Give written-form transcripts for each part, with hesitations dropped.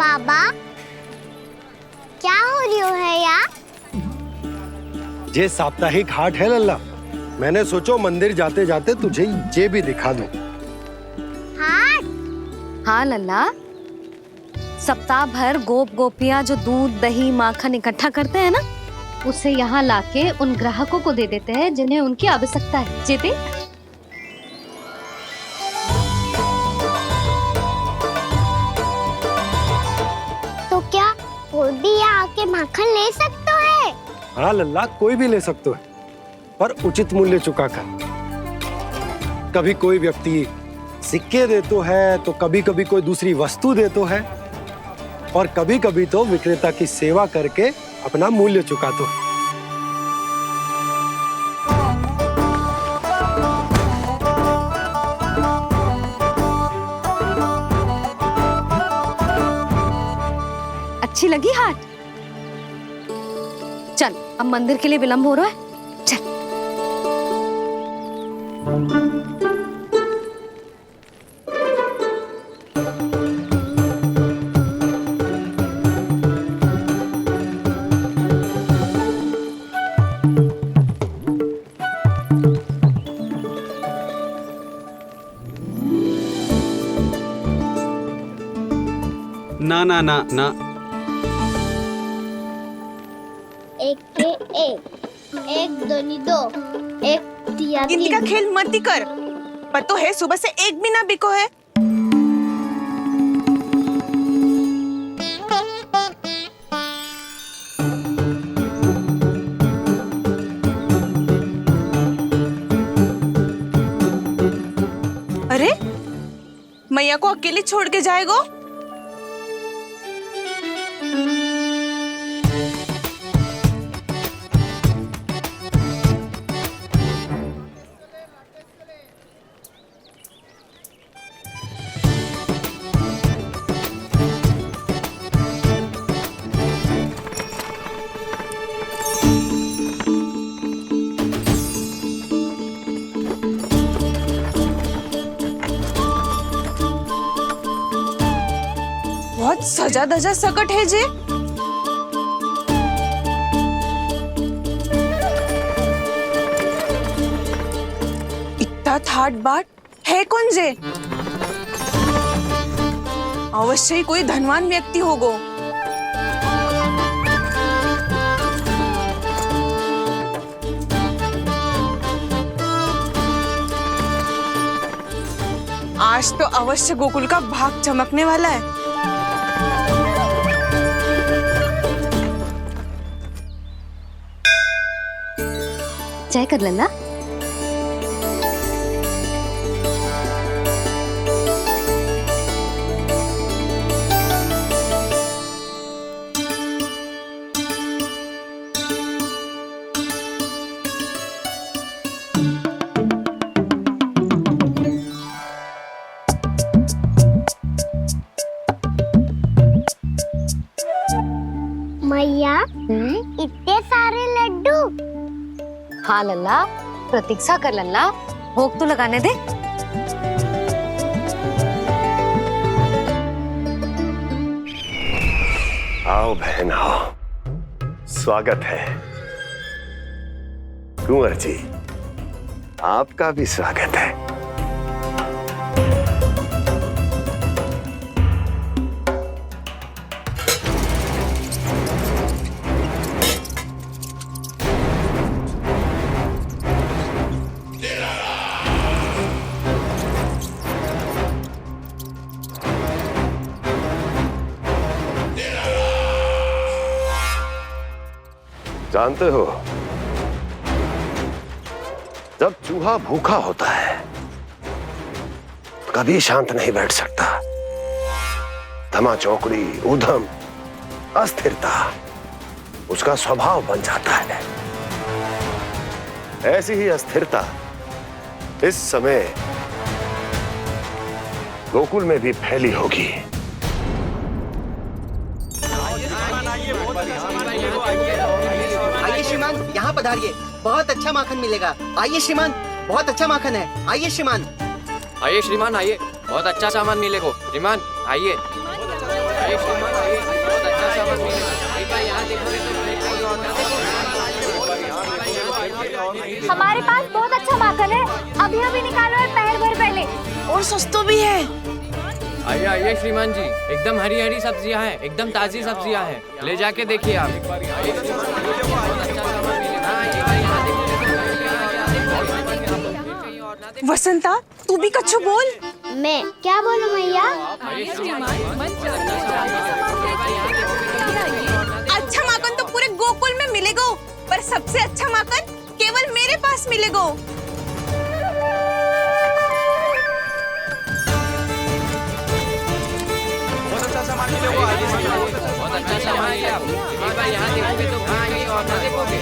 बाबा क्या हो रही है यार? ये साप्ताहिक हाट है लल्ला। मैंने सोचो मंदिर जाते जाते तुझे ये भी दिखा दूं। हाट? हाँ लल्ला, सप्ताह भर गोप गोपियां जो दूध दही माखन इकट्ठा करते हैं ना, उसे यहाँ लाके उन ग्राहकों को दे देते हैं जिन्हें उनकी आवश्यकता है। जेते तो क्या कोई भी यहाँ आके माखन ले सकता है? हाँ लल्ला, कोई भी ले सकते है, पर उचित मूल्य चुका कर। कभी कोई व्यक्ति सिक्के देतो है तो कभी कभी कोई दूसरी वस्तु देतो है, और कभी कभी तो विक्रेता की सेवा करके अपना मूल्य चुकातो है। अच्छी लगी हाट? चल, अब मंदिर के लिए विलंब हो रहा है, चल। ना ना ना ना, एक के एक दोनी दो, एक तिया गिनती का खेल मत ही कर। पतो है सुबह से एक भी ना बिको है। अरे मैया को अकेले छोड़ के जाएगो? बहुत सजा धजा सकट है जे। इतना थाट बाट है कौन जे? अवश्य ही कोई धनवान व्यक्ति होगो। आज तो अवश्य गोकुल का भाग चमकने वाला है। चाय कर लल्ला। मैया इतने सारे लड्डू? हाँ लल्ला, प्रतीक्षा कर लल्ला, भोग तो लगाने दे। आओ बहन आओ, स्वागत है। कुंवर जी, आपका भी स्वागत है। जानते हो, जब चूहा भूखा होता है कभी शांत नहीं बैठ सकता। धमा चौकड़ी, ऊधम, अस्थिरता उसका स्वभाव बन जाता है। ऐसी ही अस्थिरता इस समय गोकुल में भी फैली होगी। आइए श्रीमान, यहाँ पधारिए, बहुत अच्छा माखन मिलेगा। आइए श्रीमान, बहुत अच्छा माखन है। आइए श्रीमान। आइए श्रीमान, आइए, बहुत अच्छा सामान मिलेगा। श्रीमान आइए। हमारे पास बहुत अच्छा माखन है, अभी अभी निकालो और पैर भर पहले। और सस्तो भी है। आइए आइए श्रीमान जी, एकदम हरी हरी सब्जियां हैं, एकदम ताजी सब्जियां हैं, ले जाके देखिए आप। वसंता, तू भी कच्छु बोल। मैं क्या बोलूं मैया? अच्छा माखन तो पूरे गोकुल में मिलेगा, पर सबसे अच्छा माखन केवल मेरे पास मिलेगा। बहुत अच्छा सामान है आप। एक बार यहाँ देखोगे तो कहीं और ना देखोगे।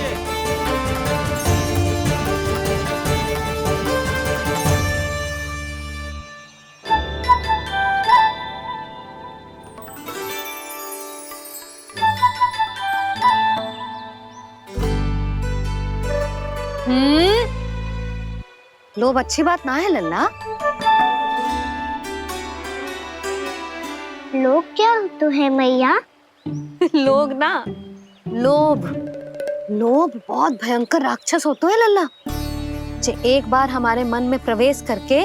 लोभ अच्छी बात ना है लल्ला। लोग क्या तो है मैया? लोग ना, लोभ। लोभ बहुत भयंकर राक्षस होते हैं लल्ला, जो एक बार हमारे मन में प्रवेश करके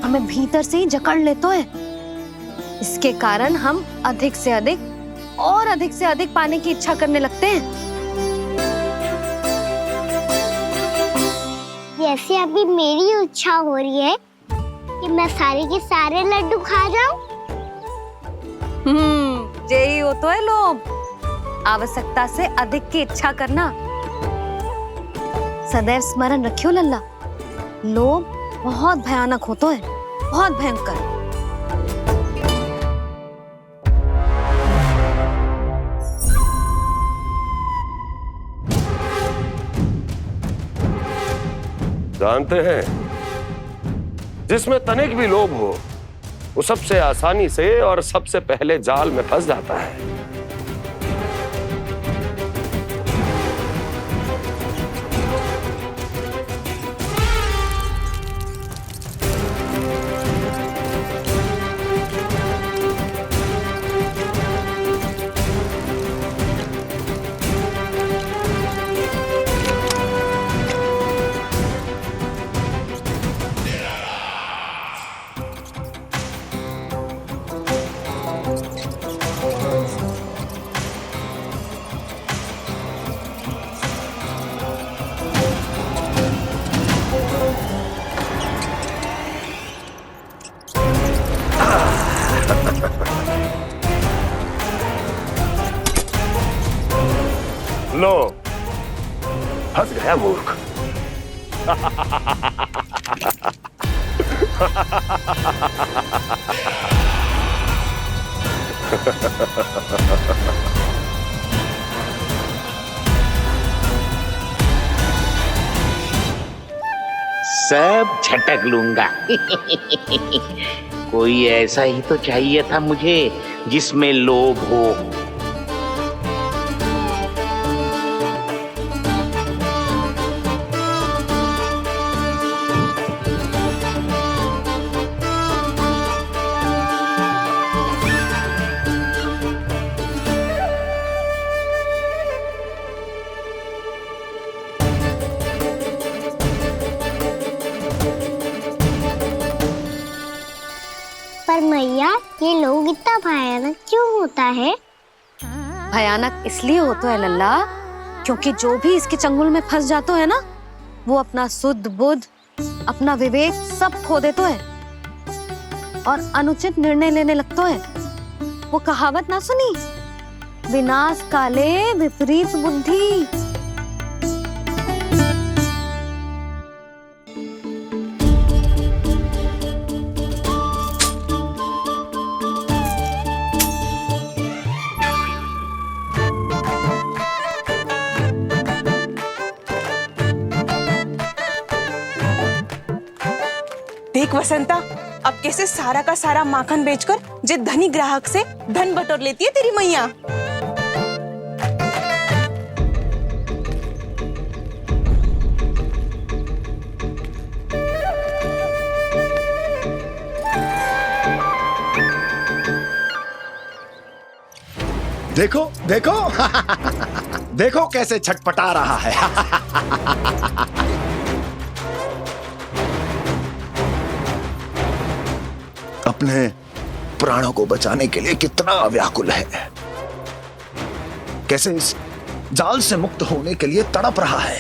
हमें भीतर से ही जकड़ लेते हैं। इसके कारण हम अधिक से अधिक और अधिक से अधिक पाने की इच्छा करने लगते हैं। जैसे अभी मेरी इच्छा हो रही है कि मैं सारे के सारे लड्डू खा जाऊं। यही हो तो है लोभ, आवश्यकता से अधिक की इच्छा करना। सदैव स्मरण रखियो लल्ला, लोभ बहुत भयानक होता है, बहुत भयंकर। जानते हैं, जिसमें तनिक भी लोभ हो वो सबसे आसानी से और सबसे पहले जाल में फंस जाता है। लो, फंस गया मूर्ख। सब झटक लूंगा। कोई ऐसा ही तो चाहिए था मुझे जिसमें लोभ हो। पर मैया, ये लोग इतना भयानक क्यों होता है? भयानक इसलिए होता है लल्ला, क्योंकि जो भी इसके चंगुल में फंस जाता है ना, वो अपना शुद्ध बुद्ध, अपना विवेक सब खो देता है और अनुचित निर्णय लेने लगता है। वो कहावत ना सुनी, विनाश काले विपरीत बुद्धि। देख वसंता, अब कैसे सारा का सारा माखन बेचकर जे धनी ग्राहक से धन बटोर लेती है तेरी मैया। देखो देखो देखो कैसे छटपटा रहा है। अपने प्राणों को बचाने के लिए कितना व्याकुल है, कैसे इस जाल से मुक्त होने के लिए तड़प रहा है।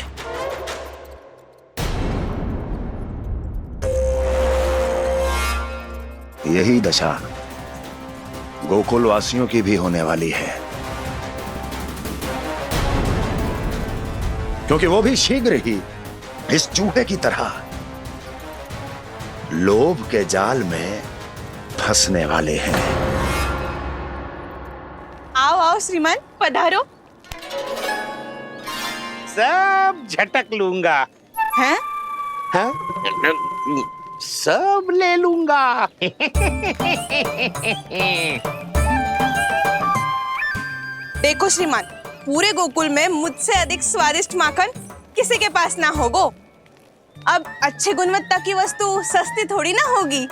यही दशा गोकुल वासियों की भी होने वाली है, क्योंकि वो भी शीघ्र ही इस चूहे की तरह लोभ के जाल में फंसने वाले हैं। आओ आओ श्रीमान, पधारो। सब झटक लूंगा। हैं? हाँ? सब ले लूंगा। देखो श्रीमान, पूरे गोकुल में मुझसे अधिक स्वादिष्ट माखन किसी के पास ना होगो। अब अच्छे गुणवत्ता की वस्तु सस्ती थोड़ी ना होगी।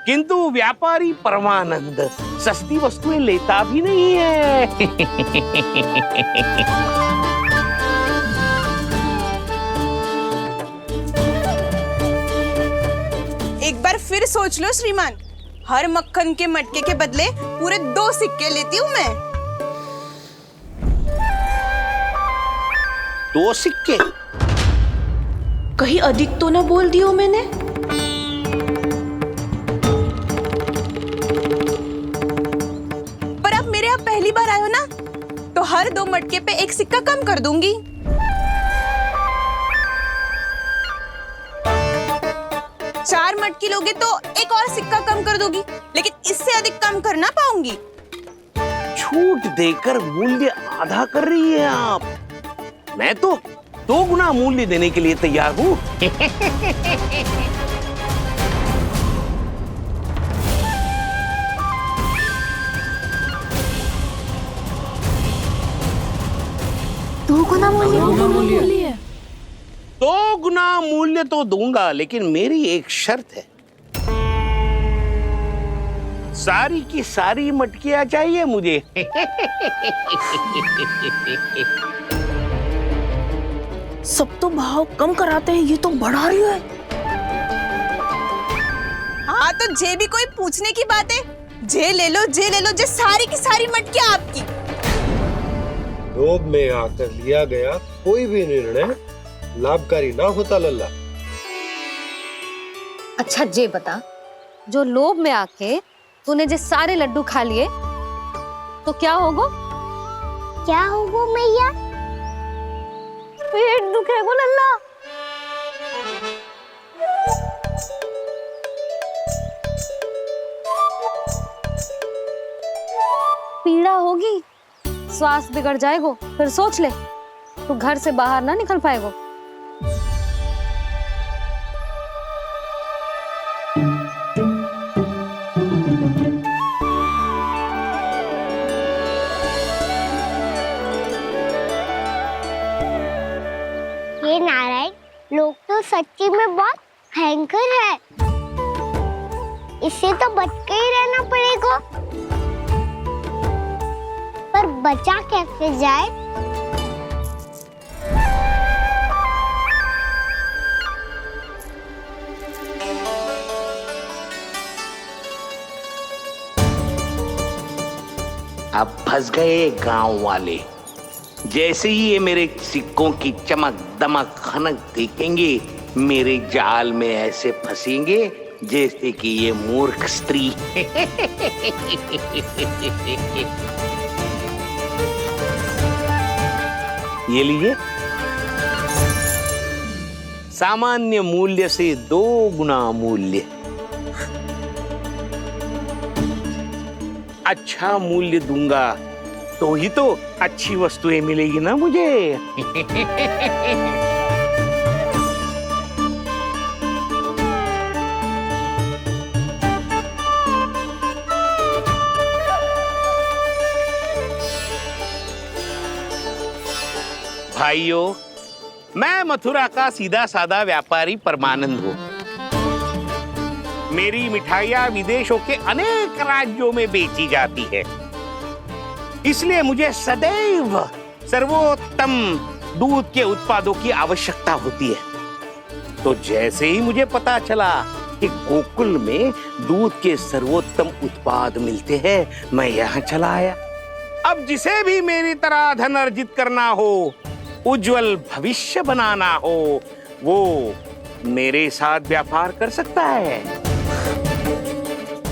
किंतु व्यापारी परमानंद सस्ती वस्तुएं लेता भी नहीं है। एक बार फिर सोच लो श्रीमान, हर मक्खन के मटके के बदले पूरे 2 सिक्के लेती हूँ मैं। 2 सिक्के? कहीं अधिक तो ना बोल दियो मैंने? पर अब मेरे यहाँ पहली बार आए हो ना, तो हर 2 मटके पे 1 सिक्का कम कर दूंगी। चार मटकी लोगे तो 1 और सिक्का कम कर दोगी, लेकिन इससे अधिक कम कर ना पाऊंगी। छूट देकर मूल्य आधा कर रही है आप। मैं तो 2 गुना मूल्य देने के लिए तैयार हूँ। दो गुना मूल्य? 2 गुना मूल्य तो दूंगा, लेकिन मेरी एक शर्त है। सारी की सारी मटकियां चाहिए मुझे। सब तो भाव कम कराते हैं, ये तो बढ़ा रही है। हाँ तो जे भी कोई पूछने की बात है, जे ले लो, जे ले लो, जे सारी की सारी मटकियां आपकी। लोभ में आकर लिया गया कोई भी निर्णय लाभकारी ना होता लल्ला। अच्छा जे बता, जो लोभ में आके तूने जो सारे लड्डू खा लिए तो क्या होगा? क्या होगा मैया? पेट दुखेगा लल्ला। पीड़ा होगी, स्वास्थ्य बिगड़ जाएगा, फिर सोच ले तू घर से बाहर ना निकल पाएगा। ये नारायण, लोग तो सच्ची में बहुत भयंकर है। इससे तो बच के ही रहना पड़ेगा। पर बचा कैसे जाए? अब फंस गए गांव वाले। जैसे ही ये मेरे सिक्कों की चमक दमक खनक देखेंगे, मेरे जाल में ऐसे फंसेंगे जैसे कि ये मूर्ख स्त्री। ये लीजिए, सामान्य मूल्य से 2 गुना मूल्य। अच्छा मूल्य दूंगा तो ही तो अच्छी वस्तुएं मिलेगी ना मुझे। भाइयों, मैं मथुरा का सीधा साधा व्यापारी परमानंद हूँ। मेरी मिठाइयाँ विदेशों के अनेक राज्यों में बेची जाती है। इसलिए मुझे सदैव सर्वोत्तम दूध के उत्पादों की आवश्यकता होती है। तो जैसे ही मुझे पता चला कि गोकुल में दूध के सर्वोत्तम उत्पाद मिलते हैं, मैं यहाँ चला आया। अब जिसे भी मेरी तरह धन अर्जित करना हो, उज्जवल भविष्य बनाना हो, वो मेरे साथ व्यापार कर सकता है।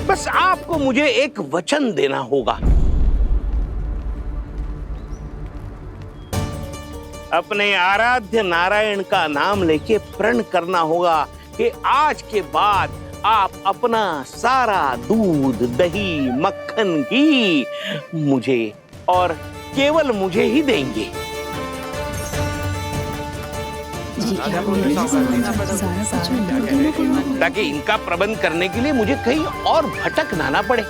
बस आपको मुझे एक वचन देना होगा। अपने आराध्य नारायण का नाम लेके प्रण करना होगा कि आज के बाद आप अपना सारा दूध, दही, मक्खन, घी मुझे और केवल मुझे ही देंगे। ताकि इनका प्रबंध करने के लिए मुझे कहीं और भटकना ना पड़े।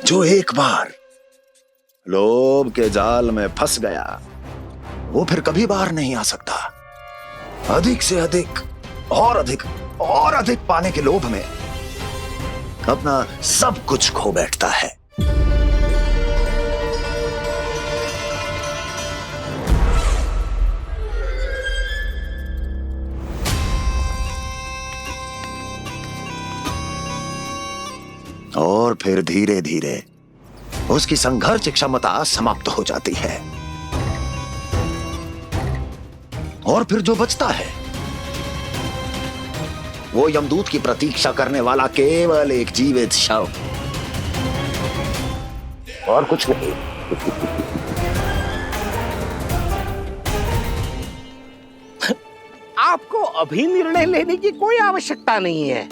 जो एक बार लोभ के जाल में फंस गया, वो फिर कभी बाहर नहीं आ सकता। अधिक से अधिक और अधिक और अधिक पाने के लोभ में अपना सब कुछ खो बैठता है। और फिर धीरे धीरे उसकी संघर्ष क्षमता समाप्त हो जाती है। और फिर जो बचता है वो यमदूत की प्रतीक्षा करने वाला केवल एक जीवित शव, और कुछ नहीं। आपको अभी निर्णय लेने की कोई आवश्यकता नहीं है।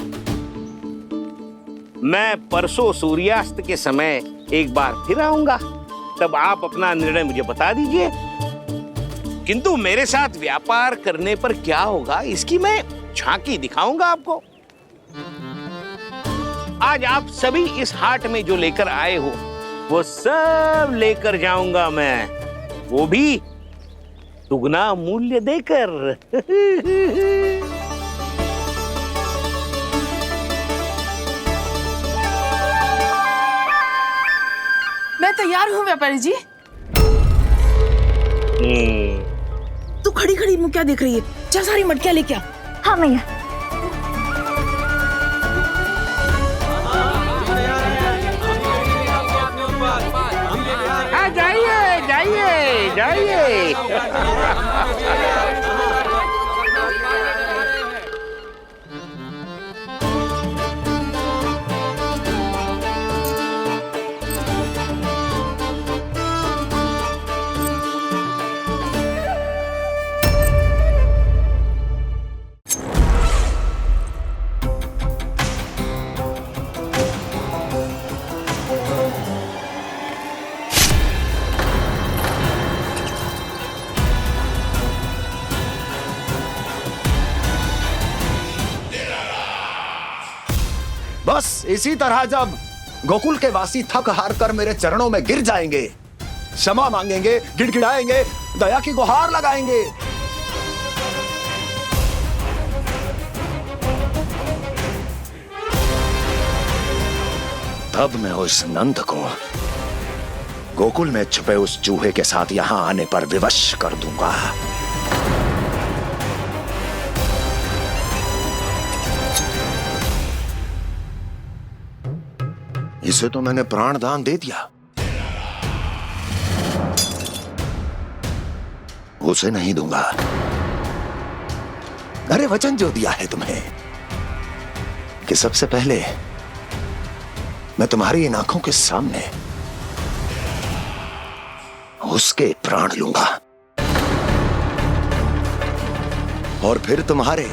मैं परसों सूर्यास्त के समय एक बार फिर आऊंगा, तब आप अपना निर्णय मुझे बता दीजिए। किंतु मेरे साथ व्यापार करने पर क्या होगा, इसकी मैं झांकी दिखाऊंगा आपको। आज आप सभी इस हाट में जो लेकर आए हो, वो सब लेकर जाऊंगा मैं, वो भी दुगना मूल्य देकर। मैं तैयार हूँ व्यापारी जी। तू खड़ी खड़ी मुँह क्या देख रही है? चल सारी मटकियाँ लेके आ। हाँ भैया। हाँ, जाइए जाइए जाइए। बस इसी तरह जब गोकुल के वासी थक हार कर मेरे चरणों में गिर जाएंगे, क्षमा मांगेंगे, गिड़गिड़ाएंगे, दया की गुहार लगाएंगे, तब मैं उस नंद को गोकुल में छुपे उस चूहे के साथ यहां आने पर विवश कर दूंगा। इसे तो मैंने प्राण दान दे दिया, उसे नहीं दूंगा। अरे वचन जो दिया है तुम्हें कि सबसे पहले मैं तुम्हारी इन आंखों के सामने उसके प्राण लूंगा और फिर तुम्हारे।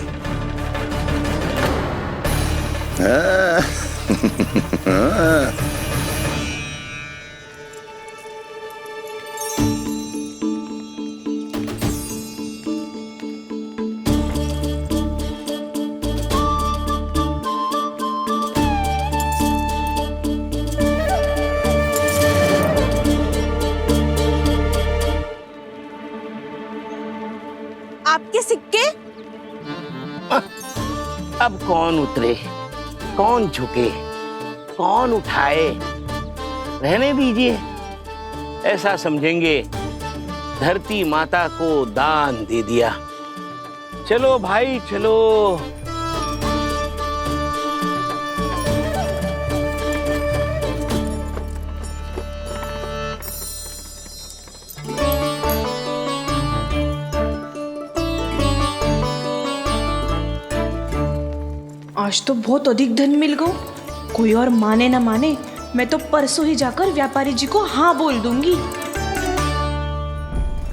आपके सिक्के? अब कौन उतरे, कौन झुके, कौन उठाए, रहने दीजिए। ऐसा समझेंगे धरती माता को दान दे दिया। चलो भाई चलो। आज तो बहुत अधिक धन मिल गया। कोई और माने ना माने, मैं तो परसों ही जाकर व्यापारी जी को हाँ बोल दूंगी।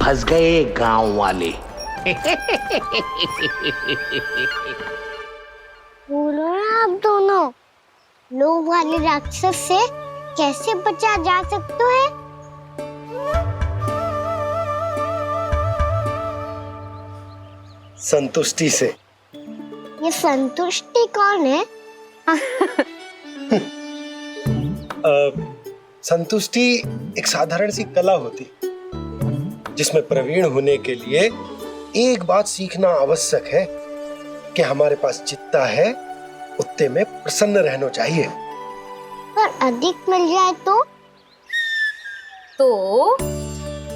फंस गए गांव वाले। बोलो ना आप दोनों, लोभ वाले राक्षस से कैसे बचा जा सकता है? संतुष्टि से। ये संतुष्टि कौन है? संतुष्टि एक साधारण सी कला होती जिसमें प्रवीण होने के लिए एक बात सीखना आवश्यक है कि हमारे पास जितना है उतने में प्रसन्न रहना चाहिए। पर अधिक मिल जाए तो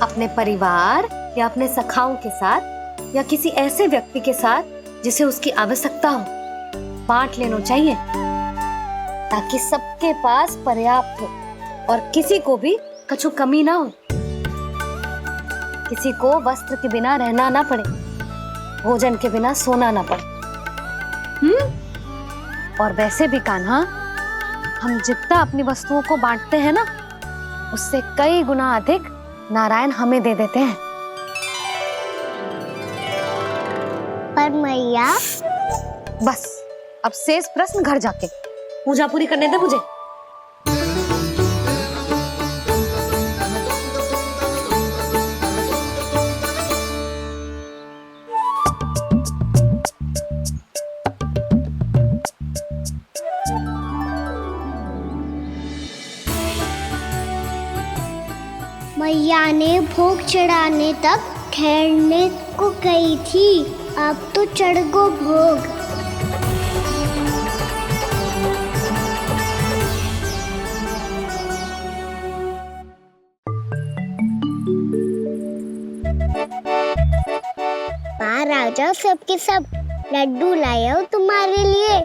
अपने परिवार या अपने सखाओं के साथ या किसी ऐसे व्यक्ति के साथ जिसे उसकी आवश्यकता हो बांट लेना चाहिए, ताकि सबके पास पर्याप्त हो और किसी को भी कछु कमी ना हो। किसी को वस्त्र के बिना रहना ना पड़े, भोजन के बिना सोना ना पड़े। और वैसे भी कान्हा, हम जितना अपनी वस्तुओं को बांटते हैं ना, उससे कई गुना अधिक नारायण हमें दे देते हैं। पर मैया, बस अब शेष प्रश्न घर जाके पूजा पूरी करने दे मुझे। मैया ने भोग चढ़ाने तक ठहरने को कही थी, अब तो चढ़ गो भोग। बाहर आ जाओ, सबके सब लड्डू लाए हो तुम्हारे लिए।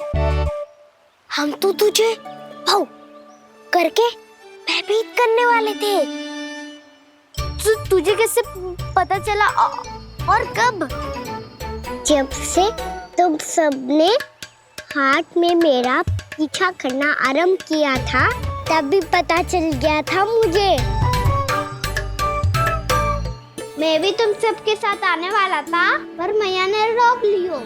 हम तो तुझे भाव करके भयभीत करने वाले थे। तुझे कैसे पता चला और कब? जब से तुम सबने हाथ में मेरा पीछा करना आरंभ किया था, तभी पता चल गया था मुझे। मैं भी तुम सबके साथ आने वाला था, पर मैया ने रोक लियो।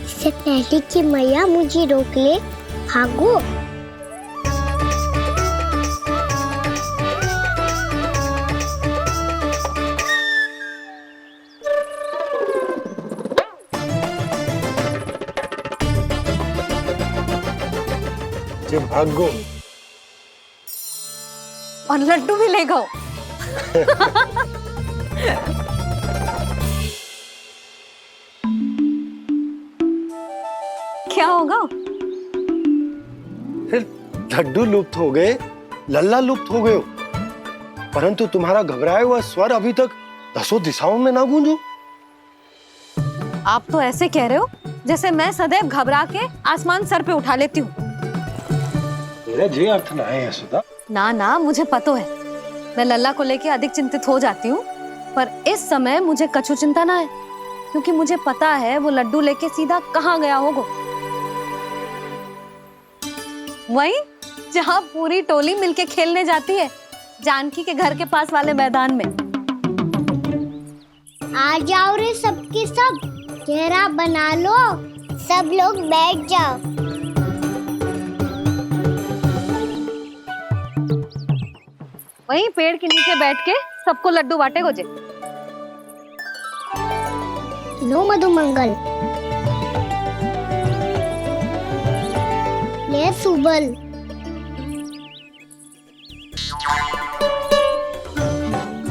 इससे पहले कि मैया मुझे रोक ले, भागो। जो भागो और लड्डू भी ले गो। क्या होगा? फिर लड्डू लुप्त हो गए, लल्ला लुप्त हो गए हो, परंतु तुम्हारा घबराया हुआ स्वर अभी तक 10 दिशाओं में ना गूंजो। आप तो ऐसे कह रहे हो जैसे मैं सदैव घबरा के आसमान सर पे उठा लेती हूँ। मेरा जे अर्थ ना है यशोदा। ना ना, मुझे पता है, मैं लल्ला को लेके अधिक चिंतित हो जाती हूँ, पर इस समय मुझे कछु चिंता ना है, क्योंकि मुझे पता है वो लड्डू लेके सीधा कहाँ गया होगा। वहीं जहाँ पूरी टोली मिलके खेलने जाती है, जानकी के घर के पास वाले मैदान में। आ जाओ रे सबके सब, घेरा बना लो, सब लोग बैठ जाओ। वहीं पेड़ के नीचे बैठ के सबको लड्डू बांटे गोजे। लो मधुमंगल, ले सुबल,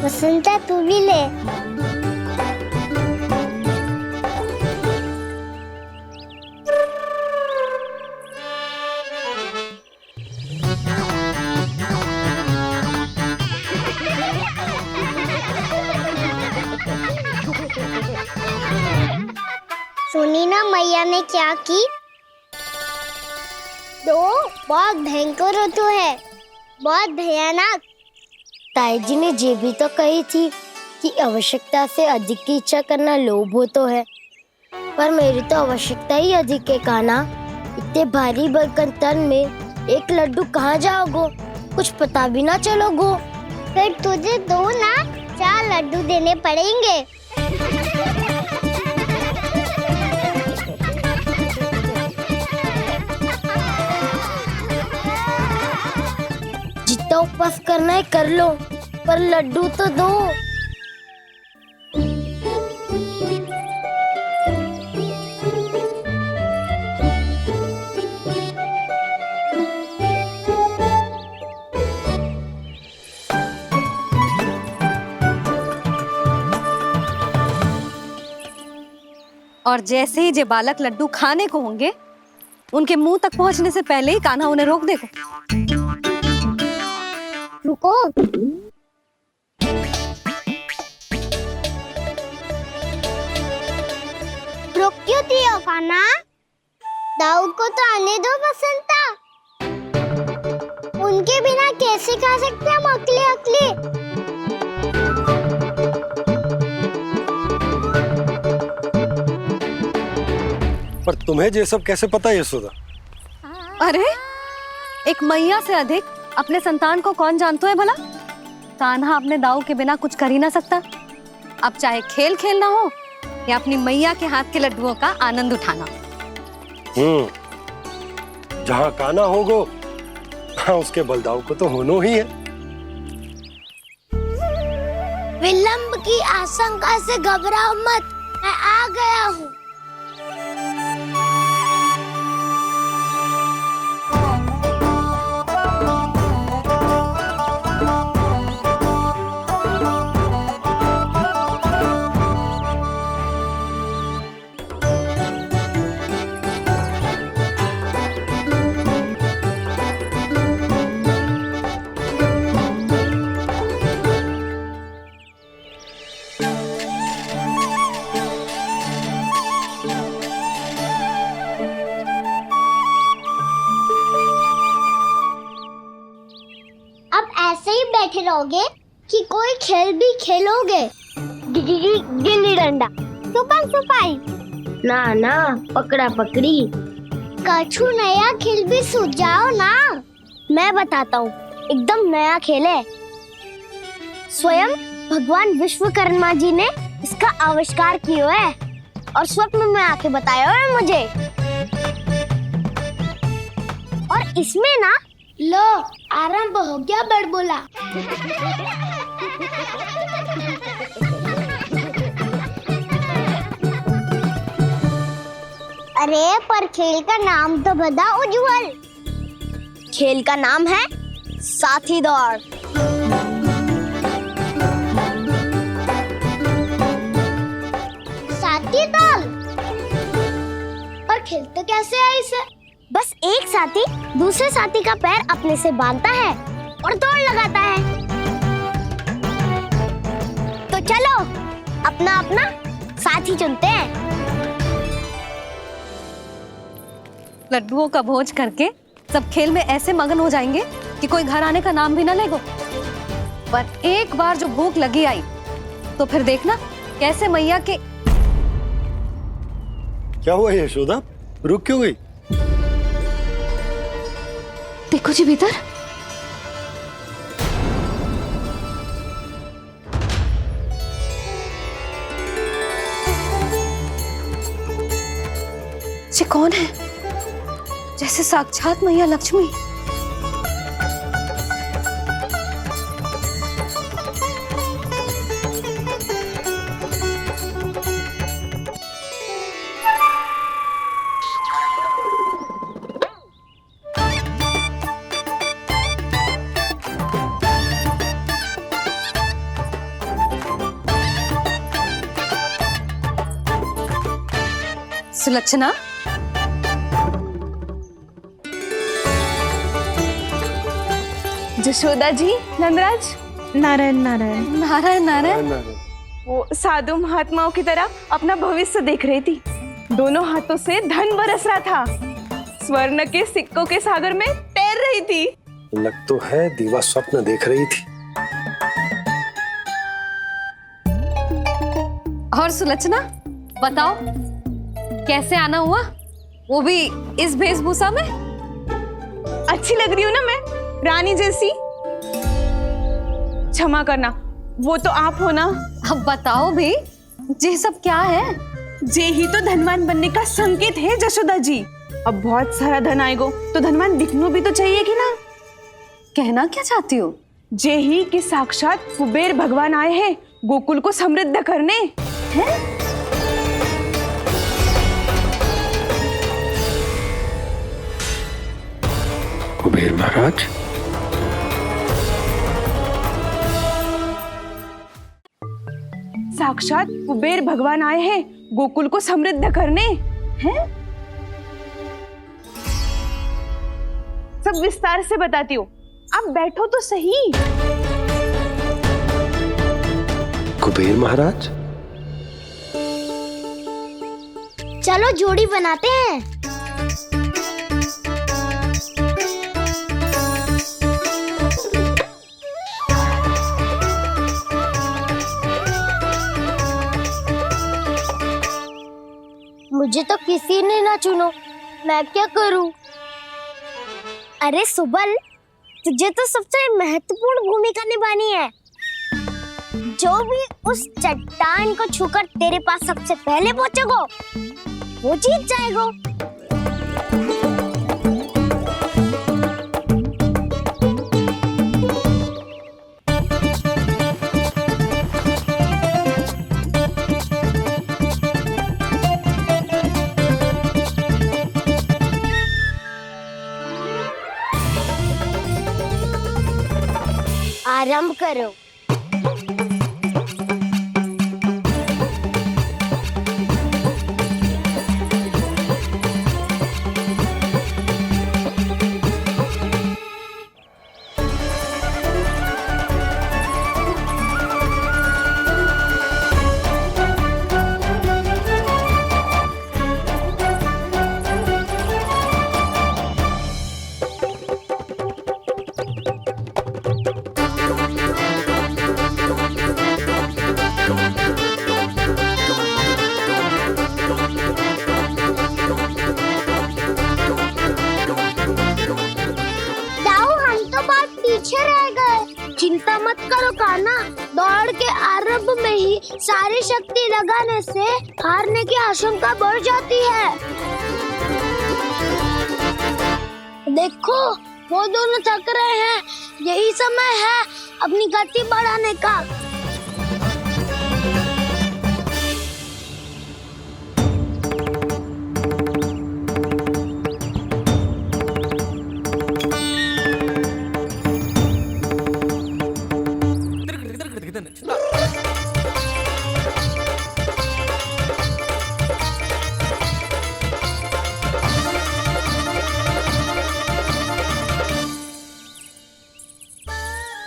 वसंता तू भी ले। सुनी ना मैया ने क्या की? तो बहुत भयंकर ऋतु है, बहुत भयानक। ताई जी ने ये भी तो कही थी कि आवश्यकता से अधिक की इच्छा करना लोभ हो तो है, पर मेरी तो आवश्यकता ही अधिक है कान्हा। इतने भारी बर्तन तन में एक लड्डू कहाँ जाओगो, कुछ पता भी ना चलोगो। फिर तुझे 2 ना 4 लड्डू देने पड़ेंगे। जितना उपवास करना है कर लो, पर लड्डू तो दो। और जैसे ही जे बालक लड्डू खाने को होंगे, उनके मुंह तक पहुंचने से पहले ही कान्हा उन्हें रोक देगा। रुको। रोक क्यों दिया कान्हा? दाऊ को तो आने दो बसंता। उनके बिना कैसे खा सकते हम अकेले अकेले? पर तुम्हें ये सब कैसे पता यशोदा? अरे एक मैया से अधिक अपने संतान को कौन जानता है भला? कान्हा अपने दाऊ के बिना कुछ कर ही ना सकता। अब चाहे खेल खेलना हो या अपनी मैया के हाथ के लड्डुओं का आनंद उठाना। जहाँ कान्हा होगो हाँ उसके बलदाऊ को तो होना ही है। विलंब की आशंका से घबराओ मत, मैं आ गया हूँ। बैठे रहोगे कि कोई खेल भी खेलोगे? गिल्ली डंडा, छुपन छुपाई, ना ना पकड़ा पकड़ी, कछु नया खेल भी सुझाओ ना। मैं बताता हूँ, एकदम नया खेल है। स्वयं भगवान विश्वकर्मा जी ने इसका आविष्कार किया है और स्वप्न में आके बताया है मुझे। और इसमें ना लो आरंभ हो गया बड़बोला। अरे पर खेल का नाम तो बता उज्जवल। खेल का नाम है साथी दौड़। साथी दौड़? और खेलते कैसे है इसे? बस एक साथी दूसरे साथी का पैर अपने से बांधता है और दौड़ लगाता है। तो चलो अपना अपना साथी चुनते हैं। लड्डुओं का भोज करके सब खेल में ऐसे मगन हो जाएंगे कि कोई घर आने का नाम भी ना लेगो। पर एक बार जो भूख लगी आई तो फिर देखना कैसे मैया के। क्या हुआ यशोदा, रुक क्यों गई? देखो जी भीतर। ये कौन है? जैसे साक्षात मैया लक्ष्मी। सुलक्षणा, जशोदा जी, नंदराज, नारायण नारायण। नारायण नारायण। वो साधु महात्माओं की तरह अपना भविष्य देख रही थी। दोनों हाथों से धन बरस रहा था, स्वर्ण के सिक्कों के सागर में तैर रही थी। लग तो है दीवा स्वप्न देख रही थी। और सुलक्षणा बताओ, कैसे आना हुआ, वो भी इस वेशभूषा में? अच्छी लग रही हूँ ना मैं, रानी जैसी? क्षमा करना, वो तो आप हो ना। अब बताओ भी, ये सब क्या है? जे ही तो धनवान बनने का संकेत है जशोदा जी। अब बहुत सारा धन आएगा तो धनवान दिखना भी तो चाहिए कि ना। कहना क्या चाहती हो? जे ही कि साक्षात कुबेर भगवान आए हैं गोकुल को समृद्ध करने। हैं? कुबेर महाराज, साक्षात कुबेर भगवान आए हैं गोकुल को समृद्ध करने। हैं? सब विस्तार से बताती हूँ, आप बैठो तो सही। कुबेर महाराज, चलो जोड़ी बनाते हैं। मुझे तो किसी ने ना चुनो, मैं क्या करूं? अरे सुबल, तुझे तो सबसे महत्वपूर्ण भूमिका निभानी है। जो भी उस चट्टान को छूकर तेरे पास सबसे पहले पहुंचेगा, वो जीत जाएगा। आरंभ करो। चिंता मत करो कान्हा, दौड़ के आरंभ में ही सारी शक्ति लगाने से हारने की आशंका बढ़ जाती है। देखो, वो दोनों थक रहे हैं, यही समय है अपनी गति बढ़ाने का।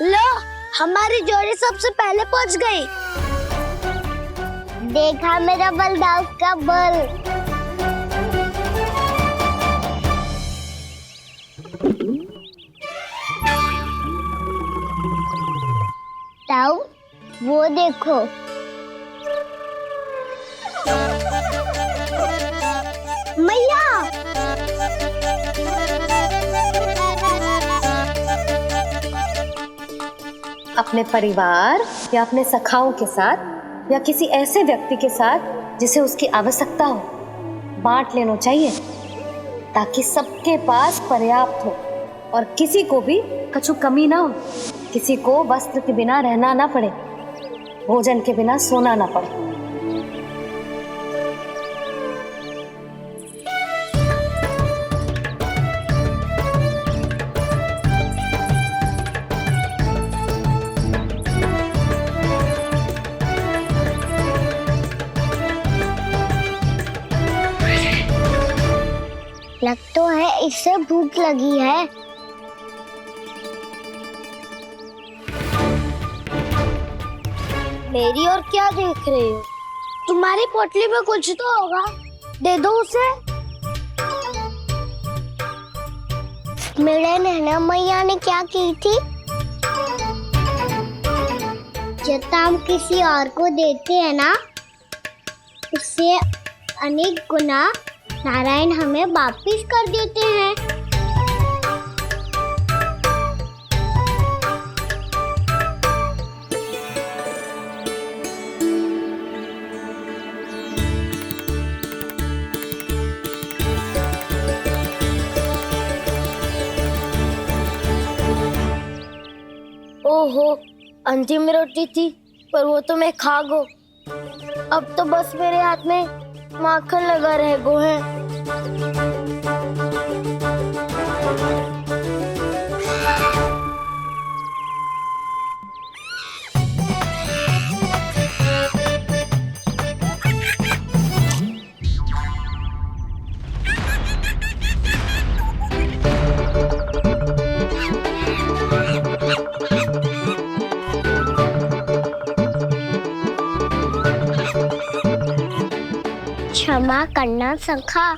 लो, हमारी जोड़ी सबसे पहले पहुंच गई। देखा मेरा बलदाव का बल। ताऊ, वो देखो। मैया, अपने परिवार या अपने सखाओं के साथ या किसी ऐसे व्यक्ति के साथ जिसे उसकी आवश्यकता हो, बांट लेना चाहिए ताकि सबके पास पर्याप्त हो और किसी को भी कछु कमी ना हो, किसी को वस्त्र के बिना रहना ना पड़े, भोजन के बिना सोना ना पड़े। लग तो है इससे भूख लगी है। मेरी और क्या देख रहे हो? तुम्हारी पोटली में कुछ तो होगा। दे दो उसे। मेरे नैना मैया ने क्या की थी? जब हम किसी और को देते हैं ना, उससे अनेक गुना नारायण हमें वापिस कर देते हैं। ओहो, अंतिम रोटी थी, पर वो तो मैं खा गो। अब तो बस मेरे हाथ में माखन लगा रह गो है। क्षमा करना सखा,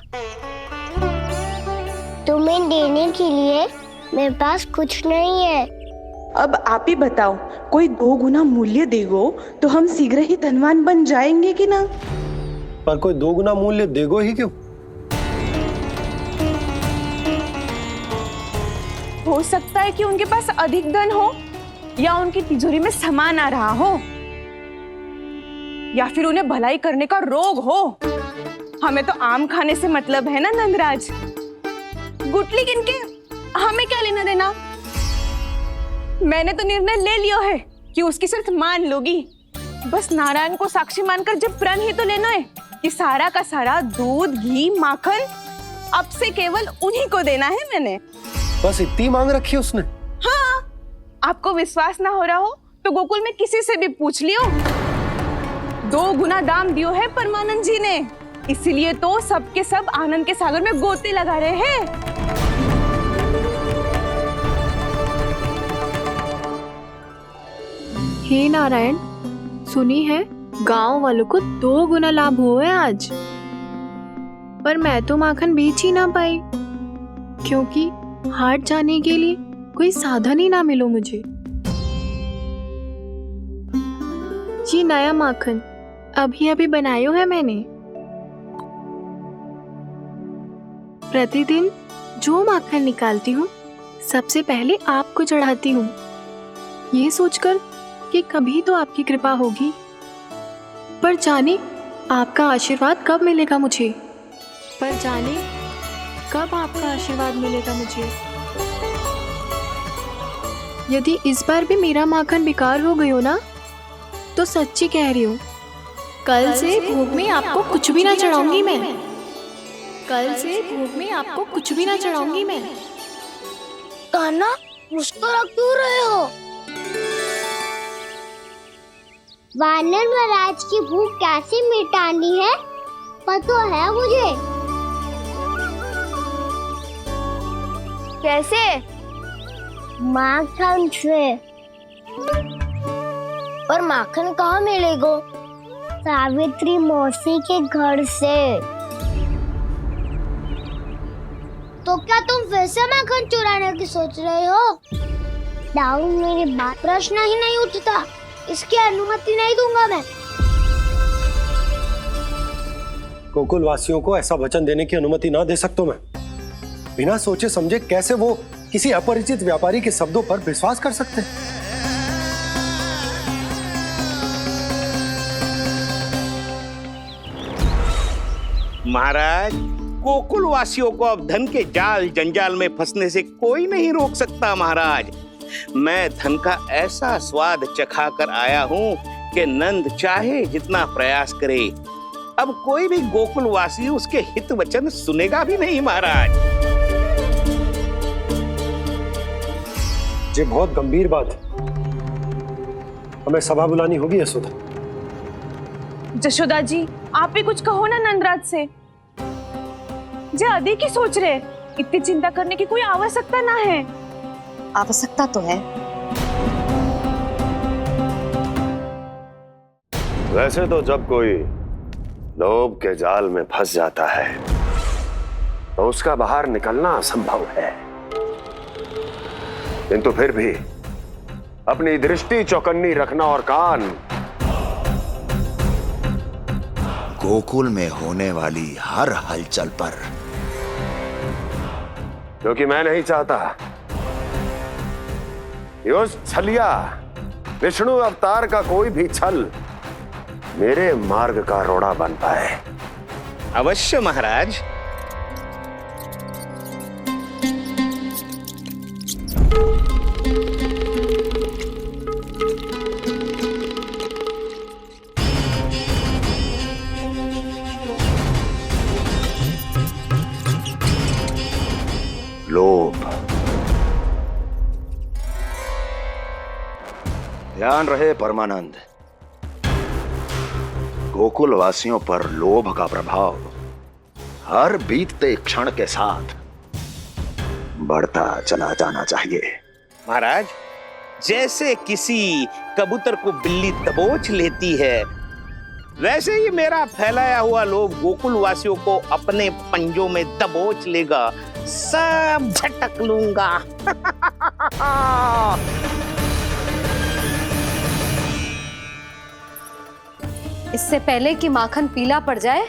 तुम्हें देने के लिए मेरे पास कुछ नहीं है। अब आप ही बताओ, कोई 2 गुना मूल्य देगो तो हम शीघ्र ही धनवान बन जाएंगे कि ना? पर कोई 2 गुना मूल्य देगो ही क्यों? हो सकता है कि उनके पास अधिक धन हो, या उनकी तिजोरी में सामान आ रहा हो, या फिर उन्हें भलाई करने का रोग हो। हमें तो आम खाने से मतलब है ना नंदराज। गुटली गिन के हमें क्या लेना देना? मैंने तो निर्णय ले लिया है कि उसकी सिर्फ मान लोगी। बस नारायण को साक्षी मानकर जब प्रण ही तो लेना है कि सारा का सारा दूध, घी, माखन अब से केवल उन्हीं को देना है मैंने। बस इतनी मांग रखी है उसने? हाँ, आपको विश्वास ना हो रहा हो तो गोकुल में किसी से भी पूछ लियो। 2 गुना दाम दियो है परमानंद जी ने, इसलिए तो सबके सब आनंद के सागर में गोते लगा रहे हैं। हे नारायण, सुनी है गांव वालों को 2 गुना लाभ हुआ है आज, पर मैं तो माखन बेच ही ना पाई, क्योंकि हाट जाने के लिए कोई साधन ही ना मिलो मुझे। ये नया माखन अभी अभी बनायो है मैंने। प्रतिदिन जो माखन निकालती हूँ सबसे पहले आपको चढ़ाती हूँ, ये सोचकर कि कभी तो आपकी कृपा होगी। पर जाने आपका आशीर्वाद कब मिलेगा मुझे, पर जाने कब आपका आशीर्वाद मिलेगा मुझे। यदि इस बार भी मेरा माखन बेकार हो गई हो ना, तो सच्ची कह रही हूँ, कल से भोग में आपको कुछ भी ना चढ़ाऊंगी मैं। कल से भोग में आपको कुछ भी ना चढ़ाऊंगी मैं। कान्हा, मुस्कुरा क्यों रहे हो? वानर महाराज की भूख कैसे मिटानी है पता है मुझे। कैसे? माखन से। और माखन कहाँ मिलेगा? सावित्री मौसी के घर से। तो क्या तुम फिर से माखन चुराने की सोच रहे हो? डाउन, मेरी बात प्रश्न ही नहीं उठता, इसकी अनुमति नहीं दूंगा मैं। गोकुल वासियों को ऐसा वचन देने की अनुमति ना दे सकता मैं। बिना सोचे समझे कैसे वो किसी अपरिचित व्यापारी के शब्दों पर विश्वास कर सकते हैं? महाराज, गोकुल वासियों को अब धन के जाल जंजाल में फंसने से कोई नहीं रोक सकता। महाराज, मैं धन का ऐसा स्वाद चखा कर आया हूँ कि नंद चाहे जितना प्रयास करे, अब कोई भी गोकुल वासी उसके हित वचन सुनेगा भी नहीं। महाराज, ये बहुत गंभीर बात है, हमें सभा बुलानी होगी यशोदा। जशोदा जी, आप भी कुछ कहो ना नंदराज से। जे अधिक ही सोच रहे, इतनी चिंता करने की कोई आवश्यकता ना है। आवश्यकता तो है। वैसे तो जब कोई लोभ के जाल में फंस जाता है तो उसका बाहर निकलना असंभव है, किंतु फिर भी अपनी दृष्टि चौकन्नी रखना और कान गोकुल में होने वाली हर हलचल पर, क्योंकि मैं नहीं चाहता कि उस छलिया विष्णु अवतार का कोई भी छल मेरे मार्ग का रोड़ा बन पाए। अवश्य महाराज। लोभ। ध्यान रहे परमानंद, गोकुल वासियों पर लोभ का प्रभाव हर बीतते क्षण के साथ बढ़ता चला जाना चाहिए। महाराज, जैसे किसी कबूतर को बिल्ली दबोच लेती है, वैसे ही मेरा फैलाया हुआ लोभ गोकुल वासियों को अपने पंजों में दबोच लेगा। सब झटक लूंगा। इससे पहले कि माखन पीला पड़ जाए,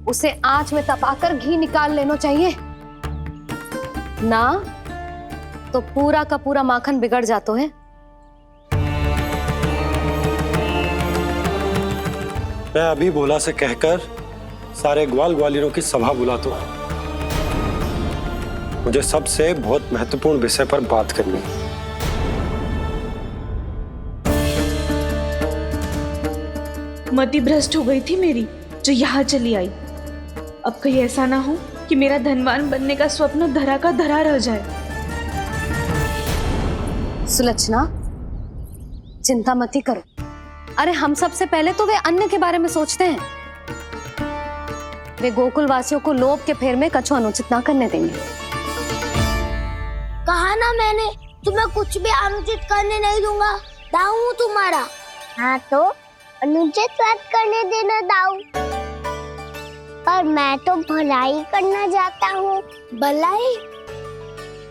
उसे आंच में तपाकर घी निकाल लेना चाहिए ना, तो पूरा का पूरा माखन बिगड़ जाता है। मैं अभी बोला से कहकर सारे ग्वाल ग्वालियरों की सभा बुलाता हूं। मुझे सबसे बहुत महत्वपूर्ण विषय पर बात करनी है। मति भ्रष्ट हो गई थी मेरी, जो यहाँ चली आई। अब कहीं ऐसा ना हो कि मेरा धनवान बनने का स्वप्न धरा का धरा रह जाए। सुलक्षणा, चिंता मत ही करो। अरे हम सबसे पहले तो वे अन्न के बारे में सोचते हैं। वे गोकुल वासियों को लोभ के फेर में कछु अनुचित ना करने देंगे। कहा ना मैंने, तुम्हें कुछ भी अनुचित करने नहीं दूंगा। दाऊ हूँ तुम्हारा। हाँ तो अनुचित बात करने देना दाऊ। पर मैं तो भलाई करना चाहता हूँ। भलाई?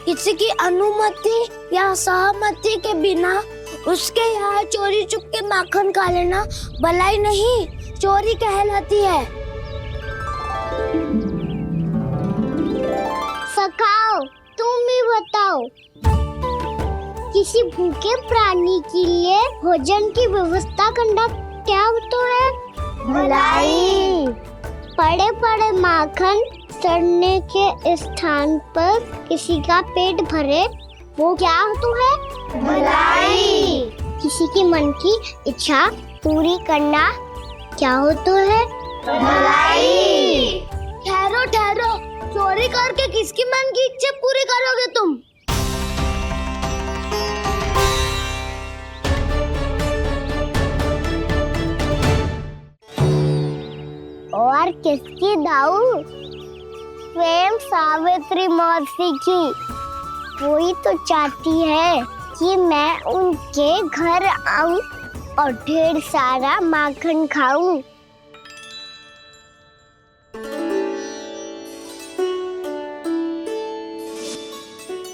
किसी की अनुमति या सहमति के बिना उसके यहाँ चोरी चुप के माखन खा लेना भलाई नहीं, चोरी कहलाती है। सखाओ, तुम ही बताओ, किसी भूखे प्राणी के लिए भोजन की व्यवस्था करना क्या तो है? भलाई। पड़े पड़े माखन सड़ने के स्थान पर किसी का पेट भरे, वो क्या तो है? भलाई। किसी के मन की इच्छा पूरी करना क्या हो तो है? भलाई। ठहरो ठहरो, चोरी करके किसकी मन की इच्छा पूरी करोगे तुम? और किसकी दाऊ? स्वयं सावित्री मौसी की। वही तो चाहती है कि मैं उनके घर आऊं और ढेर सारा माखन खाऊं।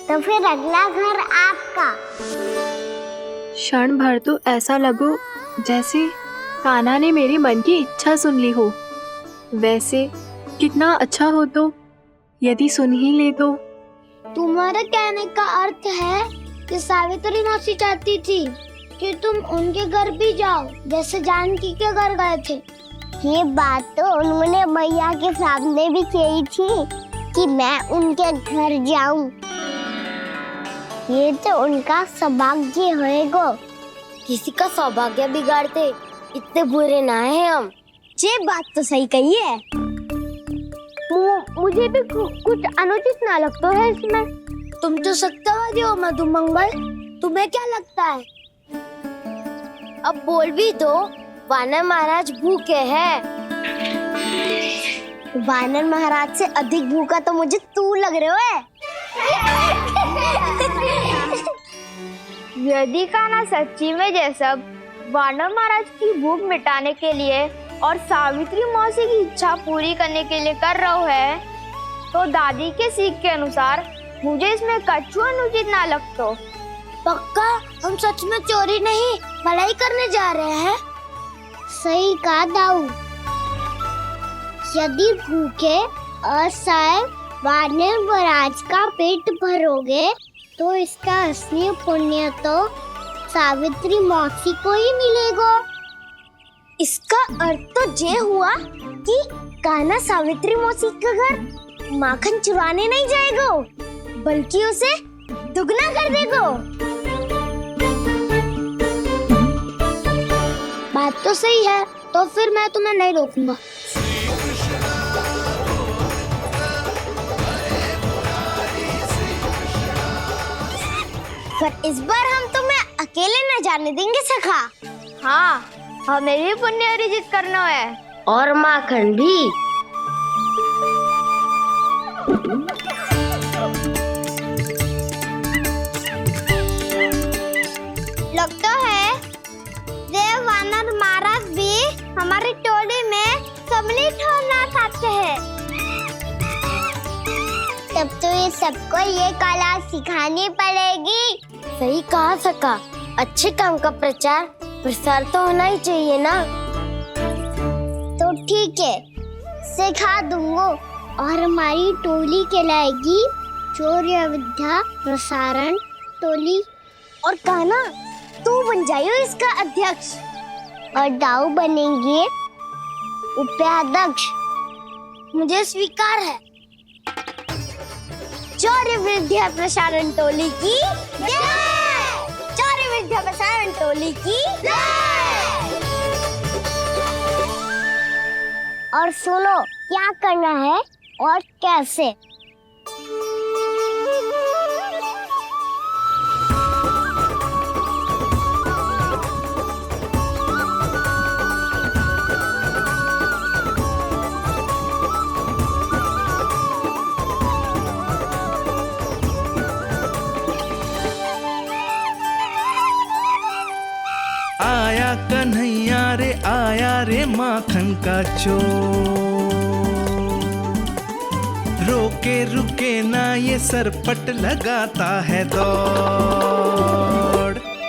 तो फिर अगला घर आपका। क्षण भर तो ऐसा लगो जैसे कान्हा ने मेरे मन की इच्छा सुन ली हो। वैसे कितना अच्छा हो तो यदि सुन ही ले तो। तुम्हारे कहने का अर्थ है कि सावित्री मौसी चाहती थी कि तुम उनके घर भी जाओ, जैसे जानकी के घर गए थे। ये बात तो उन्होंने मैया के सामने भी कही थी कि मैं उनके घर जाऊं। ये तो उनका सौभाग्य होएगा। किसी का सौभाग्य बिगाड़ते इतने बुरे ना है हम। ये बात तो सही कही है। मुझे भी कुछ अनुचित ना लगता है इसमें। तुम तो सत्यवादी हो मधुमंगल, तुम्हें क्या लगता है? अब बोल भी दो, वानर महाराज भूखे हैं। वानर महाराज से अधिक भूखा तो मुझे तू लग रहे हो। यदि कान्हा सच्ची में जैसा वानर महाराज की भूख मिटाने के लिए और सावित्री मौसी की इच्छा पूरी करने के लिए कर रहे है तो दादी के सीख के अनुसार मुझे इसमें कछु अनुचित ना लगतो। पक्का हम सच में चोरी नहीं भलाई करने जा रहे हैं। सही कहा दाऊ। यदि भूखे असहाय वानर महाराज का पेट भरोगे तो इसका असली पुण्य तो सावित्री मौसी को ही मिलेगा। इसका अर्थ तो ये हुआ कि कान्हा सावित्री मौसी का घर माखन चुराने नहीं जाएगा बल्कि उसे दुगना कर देगा। बात तो सही है, तो फिर मैं तुम्हें नहीं रोकूंगा। पर इस बार हम तुम्हें अकेले न जाने देंगे सखा। हाँ, हमें भी पुण्य अर्जित करना है और माखन भी। लगता है देव वानर महाराज भी हमारी टोली में सम्मिलित होना चाहते हैं। तब तो ये सबको ये कला सिखानी पड़ेगी। सही कहा सका। अच्छे काम का प्रचार प्रसार तो होना ही चाहिए ना। तो ठीक है, सिखा दूंगा और हमारी टोली कहलाएगी शौर्य विद्या प्रसारण टोली। और कान्हा तू बन जाइयो इसका अध्यक्ष और दाऊ बनेंगे उपाध्यक्ष। मुझे स्वीकार है। शौर्य विद्या प्रसारण टोली की जय। शौर्य विद्या प्रसारण टोली की जय। और सुनो क्या करना है और कैसे। आया कन्हैया रे आया रे माखन का चोर। रोके रुके ना ये सरपट लगाता है दौर।